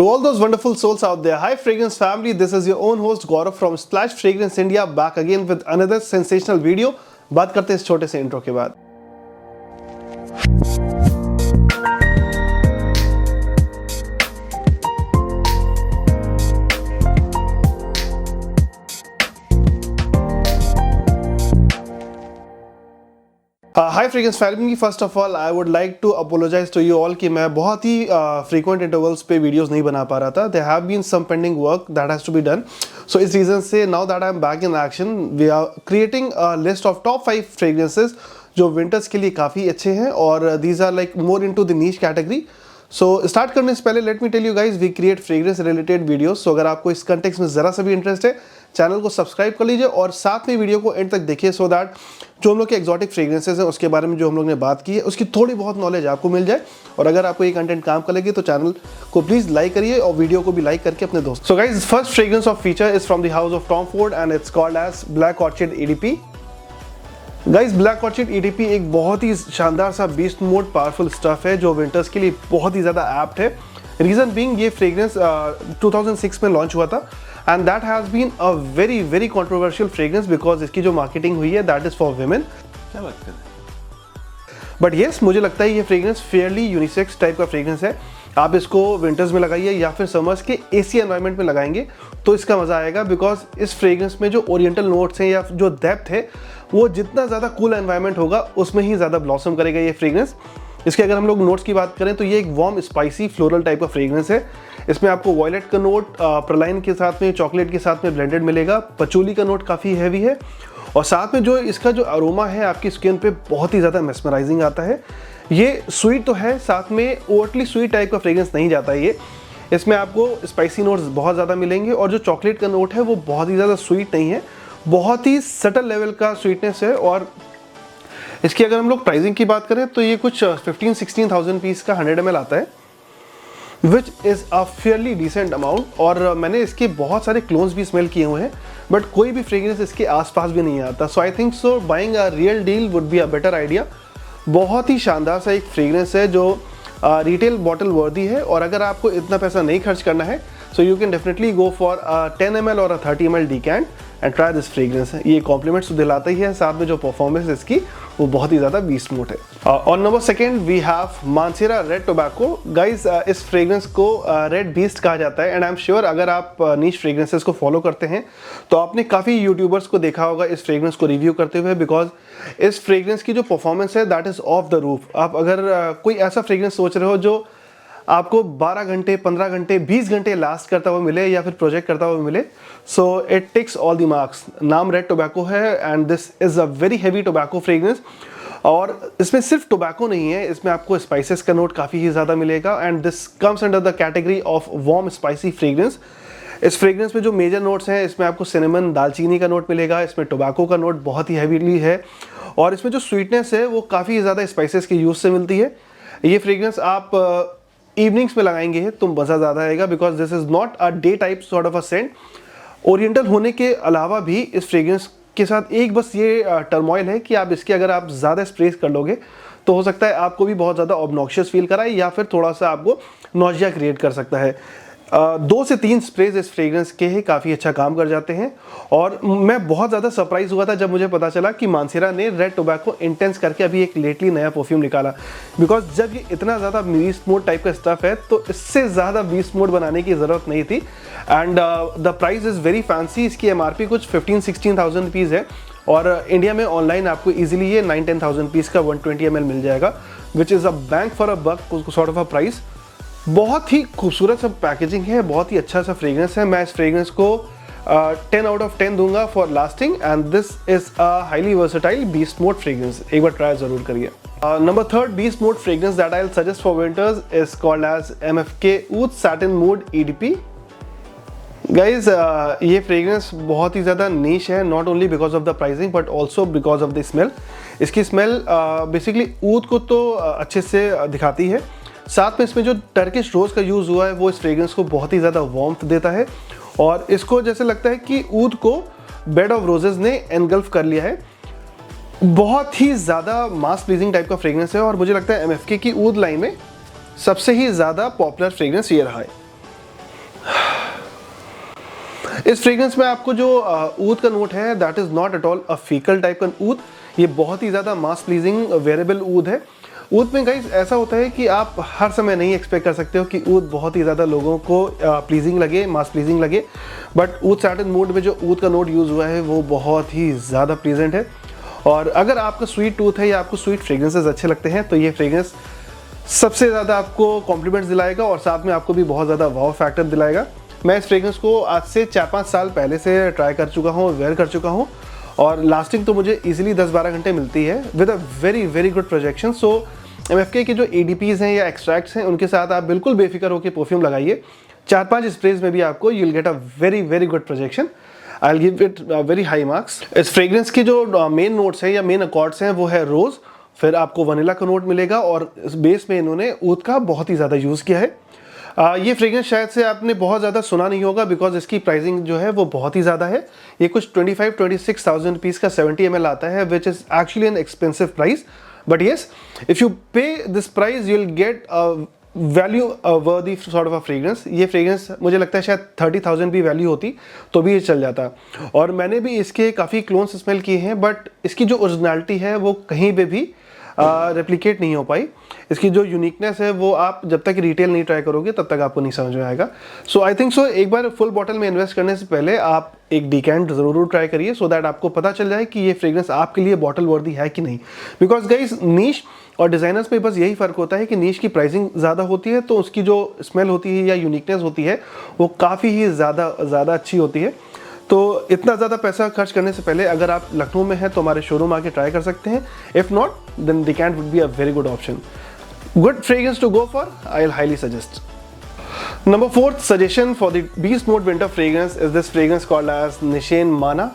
To all those wonderful souls out there, hi Fragrance family, this is your own host Gaurav from Splash Fragrance India, back again with another sensational video. बात करते हैं इस छोटे से intro के बाद। Hi fragrance family, first of all I would like to apologise to you all कि मैं बहुत ही फ्रीक्वेंट इंटरवल्स पे वीडियोस नहीं बना पा रहा था। There have been some pending work that has to be done, so इस रीजन से now that I am back in action we are creating a list of top 5 fragrances जो winters के लिए काफ़ी अच्छे हैं और these are like more into the niche category. So start करने से पहले let me tell you guys, we create fragrance related videos. So अगर आपको इस कंटेक्स्ट में ज़रा सा भी इंटरेस्ट है, चैनल को सब्सक्राइब कर लीजिए और साथ में वीडियो को एंड तक देखिए, सो दैट जो हम लोग के एक्जॉटिक फ्रेग्रेंसेस हैं उसके बारे में जो हम लोग ने बात की है उसकी थोड़ी बहुत नॉलेज आपको मिल जाए। और अगर आपको ये कंटेंट काम करेगी तो चैनल को प्लीज़ लाइक करिए और वीडियो को भी लाइक करके अपने दोस्त। So guys, first fragrance of feature is from the house of Tom Ford and it's called as Black Orchid EDP. Guys, Black Orchid EDP एक बहुत ही शानदार सा बीस्ट मोड पावरफुल स्टफ है जो विंटर्स के लिए बहुत ही ज़्यादा एप्ट है। रीज़न बीइंग ये फ्रेग्रेंस 2006 में लॉन्च हुआ था and that has been a very very controversial fragrance because इसकी जो मार्केटिंग हुई है दैट इज़ फॉर विमेन। क्या बात कर रहे हैं? बट येस, मुझे लगता है ये फ्रेग्रेंस फेयरली यूनिसेक्स टाइप का फ्रेग्रेंस है। आप इसको विंटर्स में लगाइए या फिर समर्स के एसी एनवायरनमेंट में लगाएंगे तो इसका मज़ा आएगा, बिकॉज इस फ्रेग्रेंस में जो ओरिएंटल नोट्स हैं या जो डेप्थ है वो जितना ज़्यादा कूल एनवायरनमेंट होगा उसमें ही ज़्यादा ब्लॉसम करेगा ये फ्रेग्रेंस। इसके अगर हम लोग नोट्स की बात करें तो ये एक वार्म स्पाइसी फ्लोरल टाइप का फ्रेग्रेंस है। इसमें आपको वॉयलेट का नोट प्रलाइन के साथ में, चॉकलेट के साथ में ब्लेंडेड मिलेगा। पचूली का नोट काफ़ी हैवी है और साथ में जो इसका जो अरोमा है आपकी स्किन पे बहुत ही ज़्यादा मेस्मराइजिंग आता है। ये स्वीट तो है, साथ में ओवरली स्वीट टाइप का फ्रेग्रेंस नहीं जाता है ये। इसमें आपको स्पाइसी नोट्स बहुत ज़्यादा मिलेंगे और जो चॉकलेट का नोट है वो बहुत ही ज़्यादा स्वीट नहीं है, बहुत ही सटल लेवल का स्वीटनेस है। और इसकी अगर हम लोग प्राइसिंग की बात करें तो ये कुछ 15-16,000 पीस का 100 ml आता है, which is a fairly decent amount. और मैंने इसके बहुत सारे क्लोन्स भी स्मेल किए हुए हैं बट कोई भी फ्रेग्रेंस इसके आसपास भी नहीं आता। So I think so buying a real deal would be a better idea. बहुत ही शानदार सा एक फ्रेग्रेंस है जो रिटेल बॉटल वर्दी है और अगर आपको इतना पैसा नहीं खर्च करना है so you can definitely go for 10 ml और 30 ml decant and try this fragrance. ये कॉम्प्लीमेंट्स तो दिलाता ही है, साथ में जो परफॉर्मेंस इसकी वो बहुत ही ज़्यादा बीस्ट मोड है। On number second we have Mancera Red Tobacco. Guys, इस फ्रेग्रेंस को रेड बीस्ट कहा जाता है एंड आई एम श्योर अगर आप नीश फ्रेग्रेंसेस को फॉलो करते हैं तो आपने काफ़ी यूट्यूबर्स को देखा होगा इस फ्रेग्रेंस को रिव्यू करते हुए, बिकॉज इस फ्रेग्रेंस की जो परफॉर्मेंस है that is of the roof. आप अगर कोई ऐसा फ्रेग्रेंस सोच रहे हो जो आपको 12 घंटे, 15 घंटे, 20 घंटे लास्ट करता हुआ मिले या फिर प्रोजेक्ट करता हुआ मिले, so it ticks all the marks. नाम रेड टोबैको है and this is a very heavy tobacco fragrance. और इसमें सिर्फ टोबैको नहीं है, इसमें आपको स्पाइसेस का नोट काफ़ी ही ज़्यादा मिलेगा and this comes under the category of warm spicy fragrance. इस फ्रेग्रेंस में जो मेजर नोट्स हैं इसमें आपको सिनेमन, दालचीनी का नोट मिलेगा, इसमें टोबैको का नोट बहुत ही हैवीली है और इसमें जो स्वीटनेस है वो काफ़ी ज़्यादा स्पाइसेस के यूज़ से मिलती है। ये फ्रेग्रेंस आप इवनिंग्स में लगाएंगे तो मज़ा ज़्यादा आएगा, because this is not a day type sort of a scent. Oriental होने के अलावा भी इस फ्रेग्रेंस के साथ एक बस ये टर्मोइल है कि आप इसके अगर आप ज़्यादा स्प्रेस कर लोगे तो हो सकता है आपको भी बहुत ज़्यादा ऑब्नॉक्शियस फील कराए या फिर थोड़ा सा आपको नॉजिया क्रिएट कर सकता है। 2 से 3 स्प्रेज इस फ्रेग्रेंस के ही काफ़ी अच्छा काम कर जाते हैं और मैं बहुत ज़्यादा सरप्राइज हुआ था जब मुझे पता चला कि मानसेरा ने रेड टोबैको इंटेंस करके अभी एक लेटली नया परफ्यूम निकाला, बिकॉज जब ये इतना ज़्यादा बीस्ट मोड टाइप का स्टफ है तो इससे ज़्यादा बीस्ट मोड बनाने की ज़रूरत नहीं थी and the price is very fancy. इसकी MRP कुछ 15-16,000 रुपीज़ है और इंडिया में ऑनलाइन आपको ईजिली ये 9-10,000 पीस का 120 ml मिल जाएगा, which is a bang for a buck sort of a price. बहुत ही खूबसूरत सा पैकेजिंग है, बहुत ही अच्छा सा फ्रेग्रेंस है। मैं इस फ्रेग्रेंस को 10 out of 10 दूंगा for lasting and this is a highly versatile beast mode fragrance. एक बार ट्राई जरूर करिए। Number third beast mode fragrance that I will suggest for winters is called as MFK Oud Satin Mood EDP। Guys, ये fragrance बहुत ही ज़्यादा niche है, not only because of the pricing but also because of the smell. इसकी smell basically ऊद को तो अच्छे से दिखाती है, साथ में इसमें जो टर्किश रोज़ का यूज़ हुआ है वो इस फ्रेग्रेंस को बहुत ही ज़्यादा वार्मथ देता है और इसको जैसे लगता है कि ऊद को बेड ऑफ रोजेज़ ने एनगल्फ कर लिया है। बहुत ही ज़्यादा मास प्लीजिंग टाइप का फ्रेग्रेंस है और मुझे लगता है MFK की ऊद लाइन में सबसे ही ज़्यादा पॉपुलर फ्रेग्रेंस ये रहा है। इस फ्रेग्रेंस में आपको जो ऊद का नोट है that is not at all a faecal type का ऊद, ये बहुत ही ज़्यादा मास प्लीजिंग वेरेबल ऊद है। ऊद में गाइस ऐसा होता है कि आप हर समय नहीं एक्सपेक्ट कर सकते हो कि ऊद बहुत ही ज़्यादा लोगों को प्लीजिंग लगे, मास प्लीजिंग लगे, बट ऊद सर्टेन मूड में जो ऊद का नोट यूज़ हुआ है वो बहुत ही ज़्यादा प्लीजेंट है। और अगर आपका स्वीट टूथ है या आपको स्वीट फ्रेग्रेंसेस अच्छे लगते हैं तो ये फ्रेग्रेंस सबसे ज़्यादा आपको कॉम्प्लीमेंट्स दिलाएगा और साथ में आपको भी बहुत ज़्यादा वाव फैक्टर दिलाएगा। मैं इस फ्रेग्रेंस को आज से 4-5 साल पहले से ट्राई कर चुका हूँ, वेयर कर चुका हूँ और लास्टिंग तो मुझे इजीली 10-12 घंटे मिलती है with a very very good projection. So MFK के जो ADPs हैं या एक्सट्रैक्ट्स हैं उनके साथ आप बिल्कुल बेफिक्र होकर परफ्यूम लगाइए। 4-5 स्प्रेज में भी आपको you will get a very very good projection. I will give it very high marks. इस फ्रेग्रेंस की जो मेन नोट्स हैं या मेन अकॉर्ड्स हैं वो है रोज़, फिर आपको वनीला का नोट मिलेगा और इस बेस में इन्होंने ऊद का बहुत ही ज़्यादा यूज़ किया है। ये फ्रेग्रेंस शायद से आपने बहुत ज़्यादा सुना नहीं होगा बिकॉज इसकी प्राइसिंग जो है वो बहुत ही ज़्यादा है। ये कुछ 25-26,000 रुपीज़ का 70 ml आता है which is actually an expensive price, but yes if you pay this price you will get value worthy sort of a fragrance. ये फ्रेग्रेंस मुझे लगता है शायद 30,000 भी वैल्यू होती तो भी ये चल जाता। और मैंने भी इसके काफ़ी क्लोन्स स्मेल किए हैं बट इसकी जो ओरिजिनलिटी है वो कहीं पे भी रेप्लिकेट नहीं हो पाई। इसकी जो यूनिकनेस है वो आप जब तक रिटेल नहीं ट्राई करोगे तब तक आपको नहीं समझ में आएगा। सो आई थिंक सो एक बार फुल बॉटल में इन्वेस्ट करने से पहले आप एक डिकैंट ज़रूर ट्राई करिए सो दैट आपको पता चल जाए कि ये फ्रेग्रेंस आपके लिए बॉटल वर्दी है कि नहीं। बिकॉज गाइस नीश और डिज़ाइनर्स में बस यही फ़र्क होता है कि नीश की प्राइसिंग ज़्यादा होती है तो उसकी जो स्मेल होती है या यूनिकनेस होती है वो काफ़ी ही ज़्यादा अच्छी होती है। तो इतना ज़्यादा पैसा खर्च करने से पहले अगर आप लखनऊ में हैं तो हमारे शोरूम आके ट्राई कर सकते हैं। If not then decant would be a very good option. Good fragrance to go for, I will highly suggest. Number 4th suggestion for the Beast Mode winter fragrance is this fragrance called as Nishen Mana।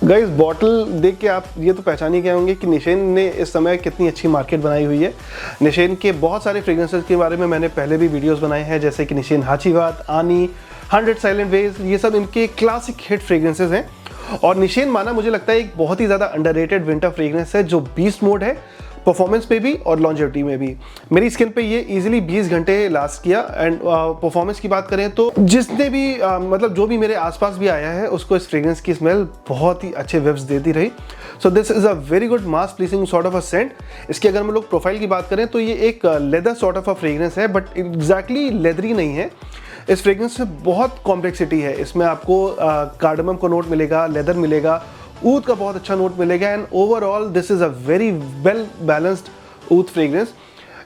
Guys bottle देख के आप ये तो पहचान ही गए होंगे कि निशेन ने इस समय कितनी अच्छी मार्केट बनाई हुई है। निशेन के बहुत सारे फ्रेग्रेंसेस के बारे में मैंने पहले भी वीडियोस बनाए हैं जैसे कि निशेन हाचीवात, आनी, 100 साइलेंट वेज, ये सब इनके क्लासिक हिट फ्रेग्रेंसेस हैं। और निशेन माना मुझे लगता है एक बहुत ही ज़्यादा अंडररेटेड विंटर फ्रेग्रेंस है जो बीस्ट मोड है, परफॉर्मेंस पे भी और लॉन्जेविटी में भी। मेरी स्किन पे ये इजीली 20 घंटे लास्ट किया। एंड परफॉर्मेंस की बात करें तो जिसने भी मतलब जो भी मेरे आसपास भी आया है उसको इस फ्रेग्रेंस की स्मेल बहुत ही अच्छे वेब्स देती रही। So this is a very good mass pleasing sort of a scent. इसकी अगर हम लोग प्रोफाइल की बात करें तो ये एक leather sort of a fragrance है बट एग्जैक्टली लेदरी नहीं है। इस फ्रेग्रेंस में बहुत कॉम्प्लेक्सिटी है। इसमें आपको कार्डमम का नोट मिलेगा, लेदर मिलेगा, ऊद का बहुत अच्छा नोट मिलेगा and overall this is a very well balanced oud fragrance.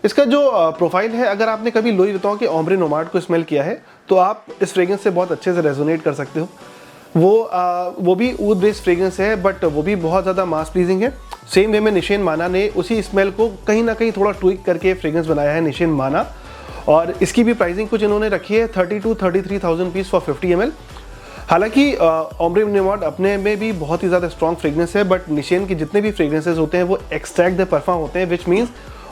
इसका जो प्रोफाइल है, अगर आपने कभी लुई विटॉन के ओम्ब्रे नोमाड को स्मेल किया है तो आप इस फ्रेग्रेंस से बहुत अच्छे से रेजोनेट कर सकते हो। वो भी ऊद बेस्ड फ्रेग्रेंस है बट वो भी बहुत ज़्यादा मास प्लीजिंग है। सेम वे में निशेन माना ने उसी स्मेल को कहीं ना कहीं थोड़ा ट्विक करके फ्रेग्रेंस बनाया है, निशेन माना। और इसकी भी प्राइसिंग कुछ इन्होंने रखी है 32-33,000 रुपीज़ फॉर 50 ml। हालांकि ओम्ब्रे नोमाड अपने में भी बहुत ही ज़्यादा स्ट्रॉन्ग फ्रेग्रेंस है बट निशेन के जितने भी फ्रेग्रेंसेस होते हैं वो एक्सट्रैक्ट द परफ्यूम होते हैं विच मीन्स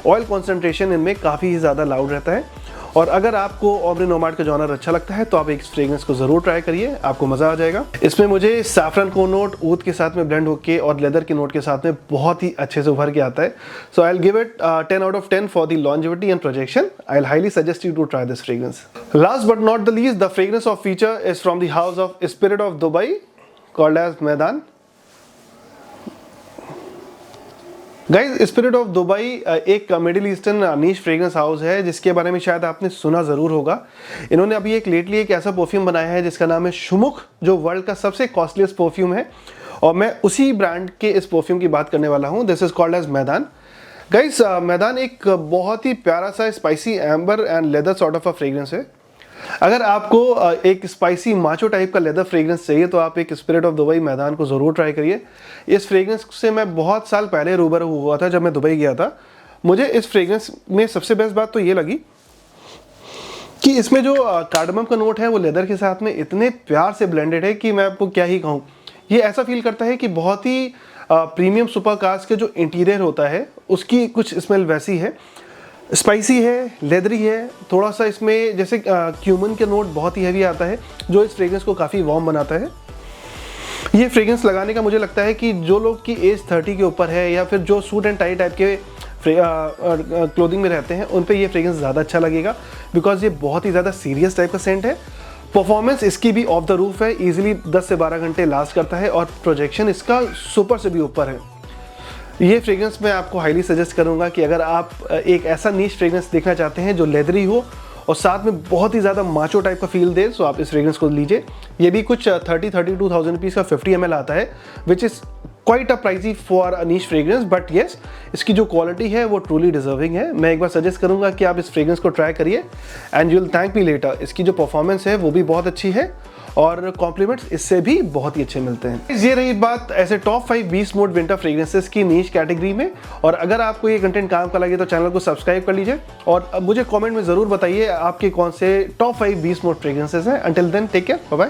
ऑयल कॉन्सेंट्रेशन इनमें काफ़ी ही ज़्यादा लाउड रहता है। और अगर आपको ओम्ब्रे नोमाड का जॉनर अच्छा लगता है तो आप एक फ्रेग्रेंस को ज़रूर ट्राई करिए, आपको मज़ा आ जाएगा। इसमें मुझे सैफरन को नोट ऊद के साथ में ब्लेंड होके और लेदर के नोट के साथ में बहुत ही अच्छे से उभर के आता है। So I will give it 10 out of 10 for the longevity and projection. I will highly suggest you to try this fragrance. Last but not the least, the fragrance of feature is from the house of Spirit of Dubai called एज मैदान। Guys Spirit of Dubai एक middle eastern niche fragrance house है जिसके बारे में शायद आपने सुना ज़रूर होगा। इन्होंने अभी लेटली एक ऐसा परफ्यूम बनाया है जिसका नाम है शुमुख, जो वर्ल्ड का सबसे कॉस्टलीस्ट परफ्यूम है और मैं उसी ब्रांड के इस परफ्यूम की बात करने वाला हूँ। दिस इज कॉल्ड एज मैदान। गाइज मैदान एक बहुत ही प्यारा सा spicy amber and leather sort of a fragrance है। अगर आपको एक स्पाइसी माचो टाइप का लेदर फ्रेग्रेंस चाहिए तो आप एक स्पिरिट ऑफ दुबई मैदान को ज़रूर ट्राई करिए। इस फ्रेग्रेंस से मैं बहुत साल पहले रूबरू हुआ था जब मैं दुबई गया था। मुझे इस फ्रेग्रेंस में सबसे बेस्ट बात तो ये लगी कि इसमें जो कार्डमम का नोट है वो लेदर के साथ में इतने प्यार से ब्लेंडेड है कि मैं आपको क्या ही कहूँ। ये ऐसा फील करता है कि बहुत ही प्रीमियम सुपर कार्स के जो इंटीरियर होता है उसकी कुछ स्मेल वैसी है। स्पाइसी है, लेदरी है, थोड़ा सा इसमें जैसे क्यूमन के नोट बहुत ही हैवी आता है जो इस फ्रेग्रेंस को काफ़ी वार्म बनाता है। ये फ्रेग्रेंस लगाने का मुझे लगता है कि जो लोग की एज 30 के ऊपर है या फिर जो सूट एंड टाई टाइप के क्लोथिंग में रहते हैं उन पे ये फ्रेग्रेंस ज़्यादा अच्छा लगेगा बिकॉज ये बहुत ही ज़्यादा सीरियस टाइप का सेंट है। परफॉर्मेंस इसकी भी ऑफ द रूफ है, इजीली 10 से 12 घंटे लास्ट करता है और प्रोजेक्शन इसका सुपर से भी ऊपर है। ये फ्रेग्रेंस मैं आपको हाईली सजेस्ट करूंगा कि अगर आप एक ऐसा नीश फ्रेग्रेंस देखना चाहते हैं जो लेदरी हो और साथ में बहुत ही ज़्यादा माचो टाइप का फील दे, तो आप इस फ्रेग्रेंस को लीजिए। ये भी कुछ 32,000 रुपीज़ का 50 ml आता है, which is quite a pricey for a niche fragrance, but yes इसकी जो क्वालिटी है वो ट्रूली डिजर्विंग है। मैं एक बार सजेस्ट करूंगा कि आप इस फ्रेग्रेंस को ट्राई करिए and you will thank me later. इसकी जो परफॉर्मेंस है वो भी बहुत अच्छी है और कॉम्प्लीमेंट्स इससे भी बहुत ही अच्छे मिलते हैं। ये रही बात ऐसे top 5 beast mode winter fragrances की नीश कैटेगरी में। और अगर आपको ये कंटेंट काम का लगे तो चैनल को सब्सक्राइब कर लीजिए और अब मुझे कमेंट में ज़रूर बताइए आपके कौन से टॉप 5 बीस्ट मोड फ्रेग्रेंसेस हैं। Until then take care, bye bye.